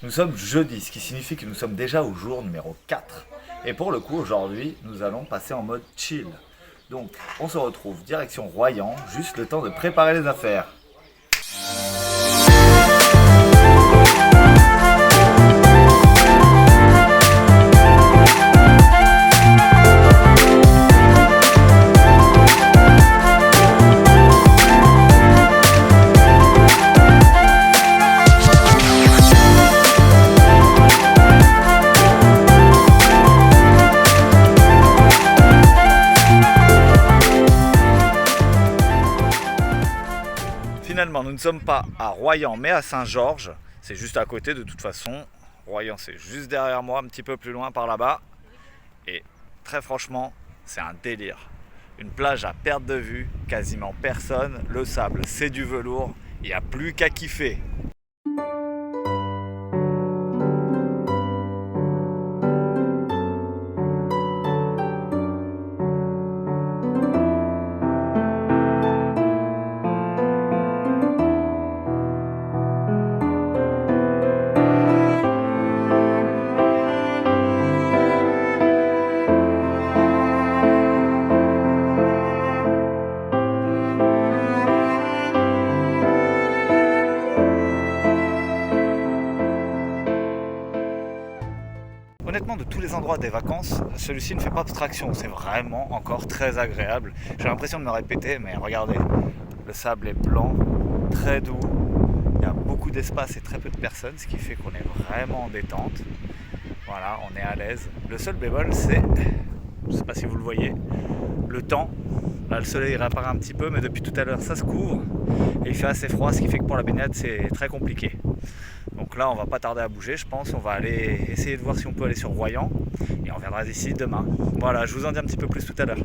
Nous sommes jeudi, ce qui signifie que nous sommes déjà au jour numéro 4. Et pour le coup, aujourd'hui, nous allons passer en mode chill. Donc, on se retrouve direction Royan, juste le temps de préparer les affaires. Finalement, nous ne sommes pas à Royan mais à Saint-Georges. C'est juste à côté de toute façon. Royan, c'est juste derrière moi, un petit peu plus loin par là-bas. Et très franchement, c'est un délire. Une plage à perte de vue, quasiment personne. Le sable, c'est du velours. Il n'y a plus qu'à kiffer. Honnêtement, de tous les endroits des vacances, celui-ci ne fait pas abstraction. C'est vraiment encore très agréable. J'ai l'impression de me répéter, mais regardez, le sable est blanc, très doux. Il y a beaucoup d'espace et très peu de personnes, ce qui fait qu'on est vraiment en détente. Voilà, on est à l'aise. Le seul bémol, c'est, je ne sais pas si vous le voyez, le temps. Là, le soleil réapparaît un petit peu, mais depuis tout à l'heure, ça se couvre. Et il fait assez froid, ce qui fait que pour la baignade, c'est très compliqué. Donc là, on va pas tarder à bouger, je pense. On va aller essayer de voir si on peut aller sur Royan. Et on reviendra d'ici demain. Voilà, je vous en dis un petit peu plus tout à l'heure.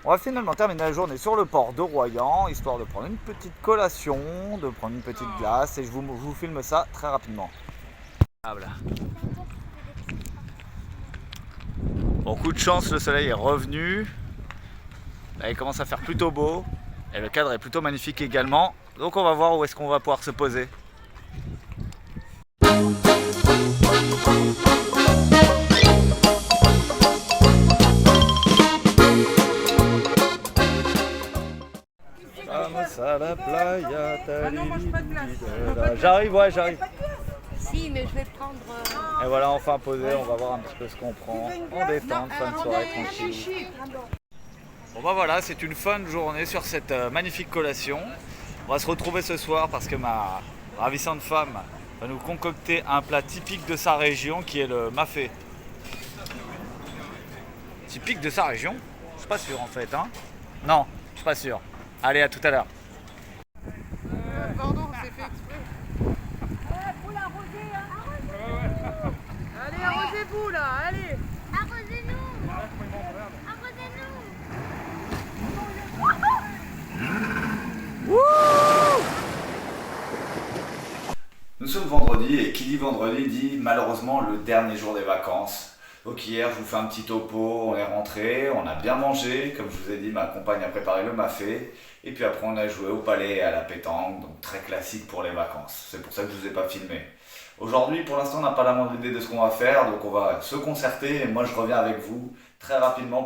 On va finalement terminer la journée sur le port de Royan, histoire de prendre une petite collation, de prendre une petite glace, et je vous filme ça très rapidement. Bon, coup de chance, le soleil est revenu. Là, il commence à faire plutôt beau, et le cadre est plutôt magnifique également. Donc on va voir où est-ce qu'on va pouvoir se poser. Vamos a la playa, j'arrive, ouais, j'arrive. Si, mais je vais prendre. Et voilà, enfin posé, on va voir un petit peu ce qu'on prend. En détente, fin de soirée tranquille. Bon bah voilà, c'est une fin de journée sur cette magnifique collation. On va se retrouver ce soir parce que ma ravissante femme va nous concocter un plat typique de sa région qui est le mafé. Typique de sa région? Je suis pas sûr en fait, hein? Non, je suis pas sûr. Allez, à tout à l'heure. Pardon, c'est fait exprès. Vous l'arrosez, hein? Allez, arrosez-vous là, allez. Arrosez-nous! Arrosez-nous! Nous sommes vendredi et qui dit vendredi dit malheureusement le dernier jour des vacances. Donc hier, je vous fais un petit topo, on est rentré, on a bien mangé, comme je vous ai dit, ma compagne a préparé le mafé. Et puis après, on a joué au palais et à la pétanque, donc très classique pour les vacances. C'est pour ça que je ne vous ai pas filmé. Aujourd'hui, pour l'instant, on n'a pas la moindre idée de ce qu'on va faire, donc on va se concerter et moi je reviens avec vous très rapidement.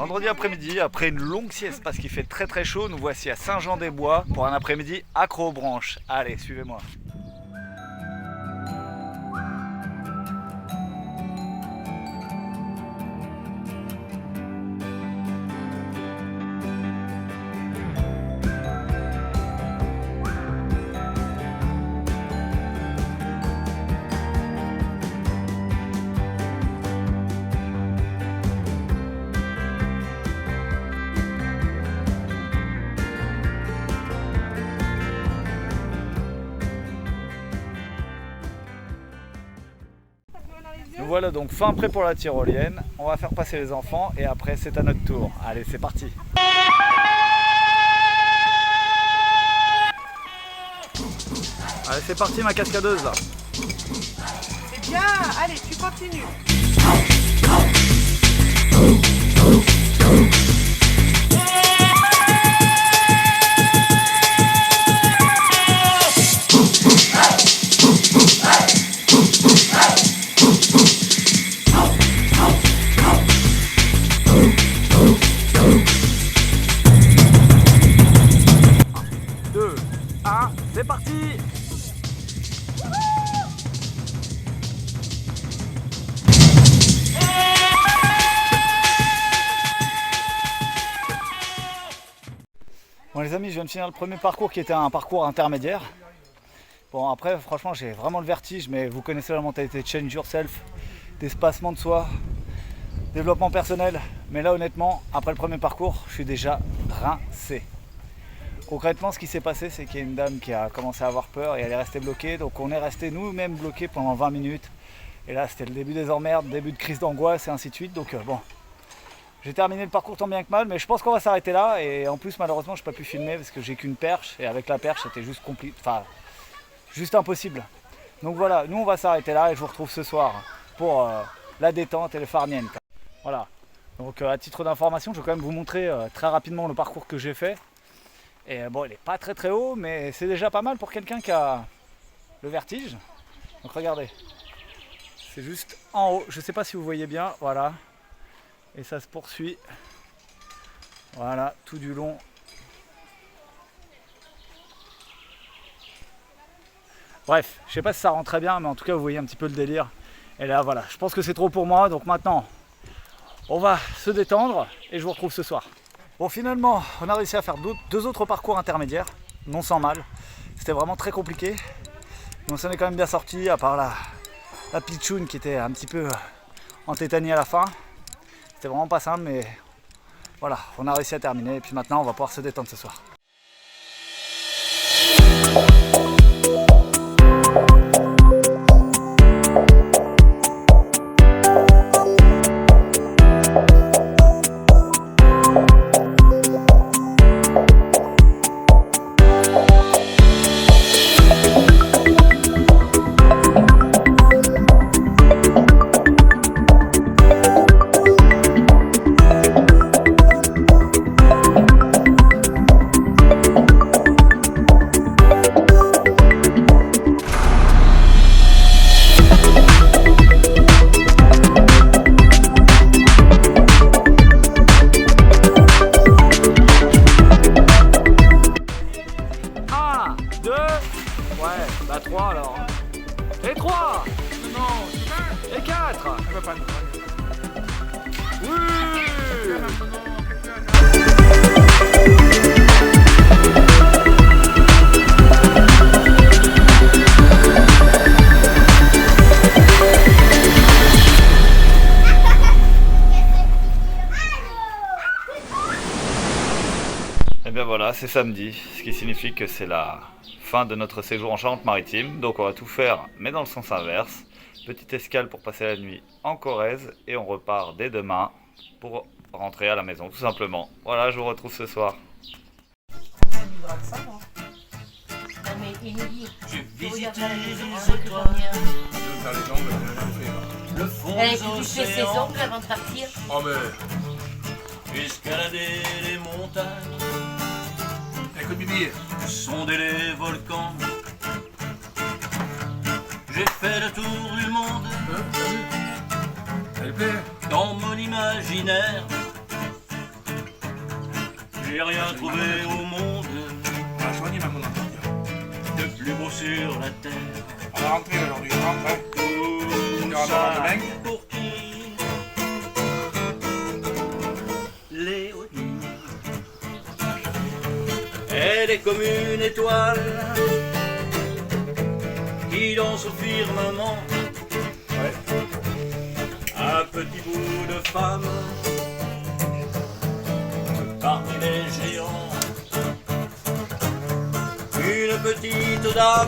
Vendredi après-midi, après une longue sieste parce qu'il fait très très chaud, nous voici à Saint-Jean-des-Bois pour un après-midi accro aux branches. Allez, suivez-moi. Nous voilà donc fin prêt pour la tyrolienne. On va faire passer les enfants et après c'est à notre tour. Allez, c'est parti. Allez, c'est parti ma cascadeuse là. C'est bien. Allez, tu continues. C'est parti! Bon les amis, je viens de finir le premier parcours qui était un parcours intermédiaire. Bon après franchement j'ai vraiment le vertige, mais vous connaissez la mentalité de change yourself, d'espacement de soi, développement personnel. Mais là honnêtement, après le premier parcours, je suis déjà rincé. Concrètement, ce qui s'est passé, c'est qu'il y a une dame qui a commencé à avoir peur et elle est restée bloquée. Donc on est resté nous-mêmes bloqués pendant 20 minutes. Et là, c'était le début des emmerdes, début de crise d'angoisse et ainsi de suite. Donc bon, j'ai terminé le parcours tant bien que mal, mais je pense qu'on va s'arrêter là. Et en plus, malheureusement, je n'ai pas pu filmer parce que j'ai qu'une perche. Et avec la perche, c'était juste compliqué, enfin, juste impossible. Donc voilà, nous on va s'arrêter là et je vous retrouve ce soir pour la détente et le farniente. Voilà. Donc à titre d'information, je vais quand même vous montrer très rapidement le parcours que j'ai fait. Et bon, il n'est pas très très haut, mais c'est déjà pas mal pour quelqu'un qui a le vertige. Donc regardez, c'est juste en haut, je ne sais pas si vous voyez bien, voilà. Et ça se poursuit, voilà, tout du long. Bref, je ne sais pas si ça rend très bien, mais en tout cas vous voyez un petit peu le délire. Et là voilà, je pense que c'est trop pour moi, donc maintenant on va se détendre et je vous retrouve ce soir. Bon finalement, on a réussi à faire deux autres parcours intermédiaires, non sans mal. C'était vraiment très compliqué. Mais on s'en est quand même bien sorti, à part la pitchoune qui était un petit peu en tétanie à la fin. C'était vraiment pas simple, mais voilà, on a réussi à terminer. Et puis maintenant, on va pouvoir se détendre ce soir. Ouais, bah 3 alors. Et 3 non, et 4 oui. Et bien voilà, c'est samedi, ce qui signifie que c'est la fin de notre séjour en Charente-Maritime. Donc on va tout faire, mais dans le sens inverse. Petite escale pour passer la nuit en Corrèze et on repart dès demain pour rentrer à la maison, tout simplement. Voilà, je vous retrouve ce soir. J'ai visité les étoiles, le fond des Tu fais ses océans, ongles avant de partir. Oh mais... escalader les montagnes, Écoute Bibi, sonder les volcans. J'ai fait le tour du monde t'as vu? Elle plaît? dans mon imaginaire. J'ai rien trouvé au monde On va soigner ma monnaie. de plus beau sur la terre. On va rentrer aujourd'hui, on rentre, hein. Tout Tu rentres ça dans le bain. pour qui? Léonie. Elle est comme une étoile qui danse au firmament. Ouais. Un petit bout de femme parmi les géants. Une petite dame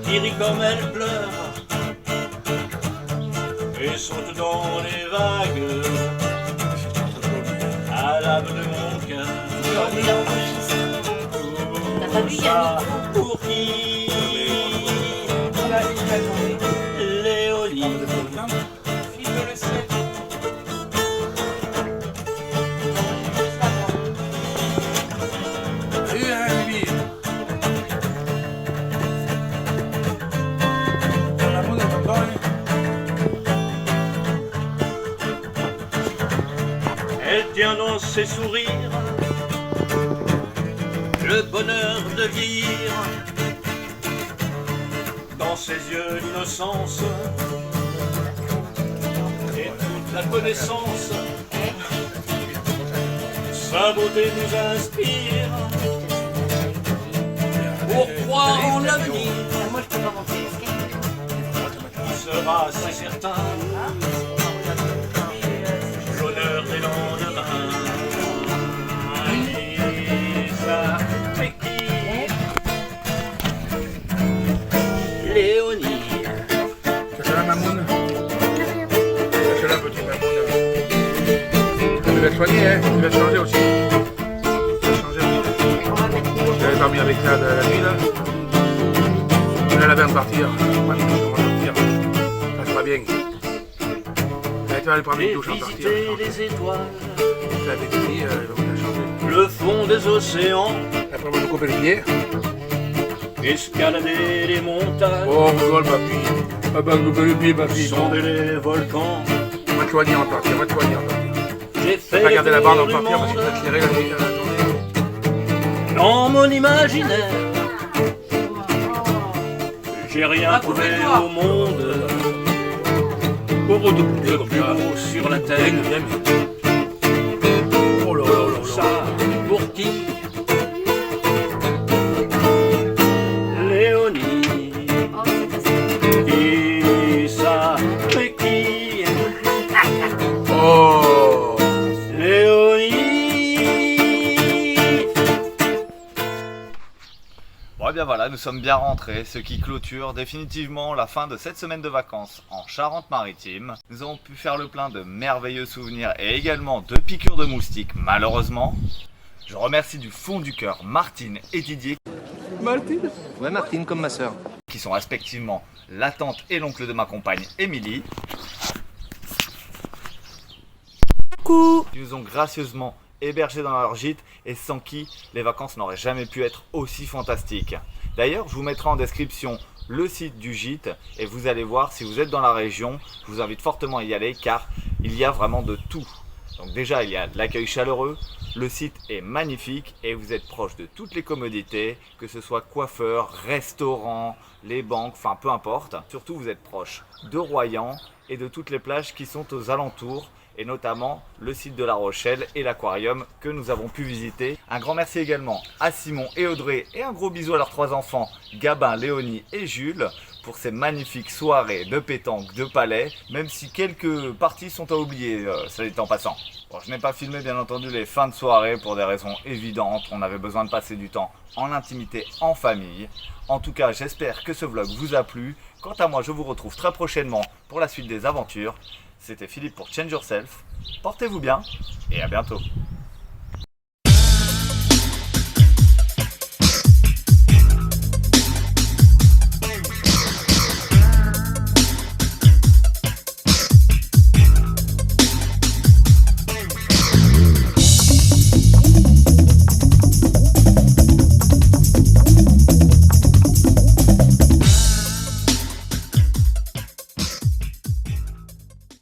qui rit comme elle pleure et saute dans les vagues à l'âme de mon cœur. T'as pas vu, Tout Yannick? ça pour qui? On a une belle journée. Léonie. Fils de le ciel. Salut, hein, Bibi. La monnaie, t'entends, hein. Elle tient dans ses sourires le bonheur de vivre, dans ses yeux l'innocence et toute la connaissance. Sa beauté nous inspire pour croire en l'avenir. Moi, je peux pas monter l'escalier. Qui sera, c'est certain, l'honneur des lendemains. Lisa, mais qui? Léonie. Cache la mamoune. Cache la petite mamoune. Tu vas te soigner, hein. Tu vas te changer aussi. Tu vas changer aussi. On va mettre une J'avais dormi avec ça de la nuit, là. Elle avait à partir. On va partir. Ça sera bien. Elle va aller prendre une Et douche en partir. visiter les étoiles, Tu l'avais dit, elle va vous la changer. le fond des océans, Après, on va nous couper le pied. escalader les montagnes, Oh, rigole, papy. Ah bah, couper le pied, papy. sonder les volcans. On va te soigner en partir. On va te soigner en partir. J'ai fait Regardez le la bande tour en du partir parce qu'il monde va éclairer la nuit, la journée. dans mon imaginaire. J'ai rien Ah, trouvé coupez-toi. au monde de plus beau sur la terre. Oh là là là là. Ça, pour qui? Léonie. Oh, c'est facile. Qui ça? Mais qui? Oh. Léonie. Bon, et bien voilà, nous sommes bien rentrés, ce qui clôture définitivement la fin de cette semaine de vacances en Charente-Maritime. Nous avons pu faire le plein de merveilleux souvenirs et également de piqûres de moustiques, malheureusement. Je remercie du fond du cœur Martine et Didier, Ouais, Martine, comme ma sœur. qui sont respectivement la tante et l'oncle de ma compagne Émilie. Qui nous ont gracieusement hébergés dans leur gîte et sans qui les vacances n'auraient jamais pu être aussi fantastiques. D'ailleurs, je vous mettrai en description le site du gîte et vous allez voir, si vous êtes dans la région, je vous invite fortement à y aller car il y a vraiment de tout. Donc déjà, il y a de l'accueil chaleureux, le site est magnifique et vous êtes proche de toutes les commodités, que ce soit coiffeur, restaurant, les banques, enfin peu importe. Surtout, vous êtes proche de Royan et de toutes les plages qui sont aux alentours, et notamment le site de La Rochelle et l'aquarium que nous avons pu visiter. Un grand merci également à Simon et Audrey et un gros bisou à leurs 3 enfants, Gabin, Léonie et Jules, pour ces magnifiques soirées de pétanque, de palais, même si quelques parties sont à oublier, ça dit en passant. Bon, je n'ai pas filmé bien entendu les fins de soirée pour des raisons évidentes, on avait besoin de passer du temps en intimité, en famille. En tout cas, j'espère que ce vlog vous a plu. Quant à moi, je vous retrouve très prochainement pour la suite des aventures. C'était Philippe pour Change Yourself. Portez-vous bien et à bientôt.